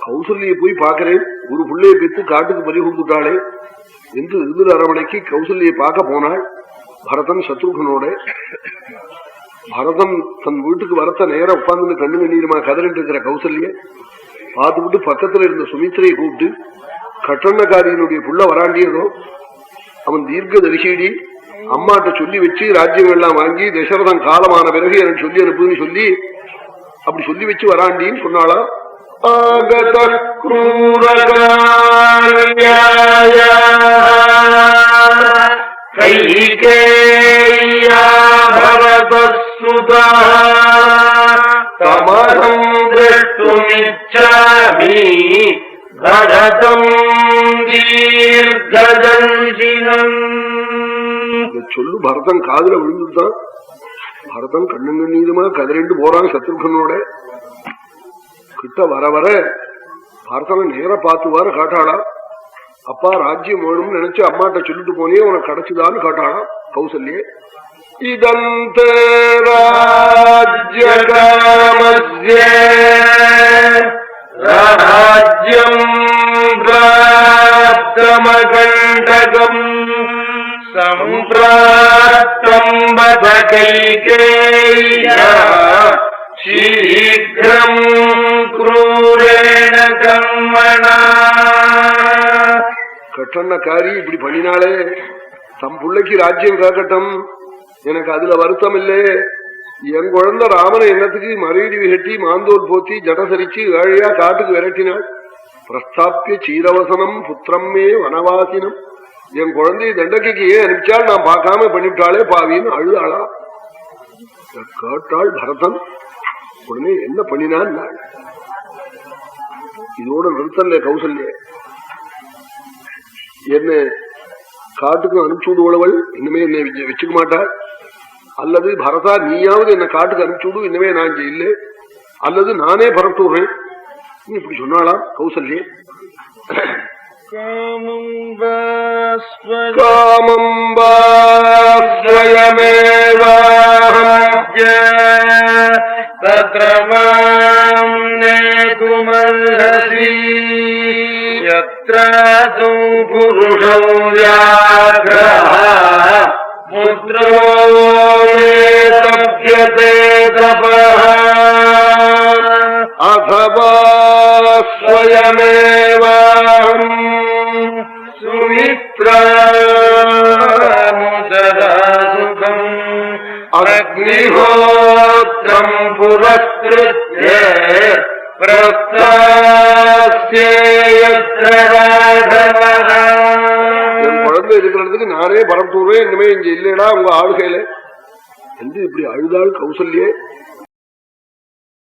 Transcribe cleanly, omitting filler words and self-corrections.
கௌசல்யை போய் பாக்கிறேன், ஒரு பிள்ளையை பெற்று காட்டுக்கு பறி கொடுத்துட்டாளே என்று விதுர அரமனைக்கு கௌசல்யை பார்க்க போனாள். பரதன் சத்ருகனோட. பரதன் தன் வீட்டுக்கு வரத்த நேரம் உட்கார்ந்து கண்ணு கண்ணீருமா கதறிட்டு இருக்கிற கௌசல்ய பார்த்துவிட்டு பக்கத்துல இருந்த சுமித்திரையை கூப்பிட்டு, கட்டணக்காரியினுடைய புள்ள வராண்டியதோ, அவன் தீர்க்க தரிசீடி, அம்மாட்ட சொல்லி வச்சு ராஜ்யங்கள் எல்லாம் வாங்கி தசரதன் காலமான பிறகு எனக்கு சொல்லி அனுப்புன்னு சொல்லி அப்படி சொல்லி வச்சு வராண்டின்னு சொன்னாளா. சொல்லு பரதன் காதுல விழுந்துட்டான். பரதன் கண்ணு கண்ணீருமா கதறிண்டு போறான் சத்ருகனோட. கிட்ட வர வர பரதனை நேர பார்த்து வர காட்டாளா. அப்பா ராஜ்யம் வேணும்னு நினைச்சு அம்மாட்ட சொல்லிட்டு போனே உனக்கு கிடைச்சுதான்னு காட்டாளா கௌசல்யே. இதந்த ராஜ்யம் ராஜ்யம் பிராப்தமகண்டகம் சம்பிராப்தம் வத கைகேயா சீக்கிரம் க்ரூரேண கர்மணா. கட்டணக்காரி இப்படி பண்ணினாலே, தம் பிள்ளைக்கு ராஜ்யம் காக்கட்டும், எனக்கு அதுல வருத்தம் இல்லே. என் குழந்தை ராமனை என்னத்துக்கு மறையடி வெட்டி மாந்தோல் போத்தி ஜடசரிச்சு ஏழையா காட்டுக்கு விரட்டினாள். பிரஸ்தாப்பிய சீரவசனம் புத்திரமே வனவாசினம். என் குழந்தைய தண்டகைக்கு ஏன் அனுப்பிச்சால் நான் பார்க்காம பண்ணிவிட்டாளே பாவின்னு அழுதாளா. கேட்டாள் பரதன். உடனே என்ன பண்ணினான். இதோட நிறுத்தல கௌசல்ய. என்ன காட்டுக்கு அனுப்பிச்சு விடுவளவள் இனிமே என்னை வச்சுக்க மாட்டாள். அல்லது பரதா நீயாவது என்ன காட்டுக்கு அனுப்பிச்சு விடு, இனிமே நான் இங்க இல்லை, அல்லது நானே பரப்பிட்டு விடுறேன் இப்படி சொன்னாலாம் கௌசல்யே. अथवा स्वयमेवाहं सुमित्रामुदरासुखम् अग्निहोत्रं पुरस्कृत्य प्रस्तास्ये यत्र राघवः. என் குழந்தை இருக்கிறதுக்கு நானே பரப்புறேன், இனிமே இங்க இல்லைடா உங்க ஆளுகையில என்று இப்படி அழுதாள் கௌசல்யே.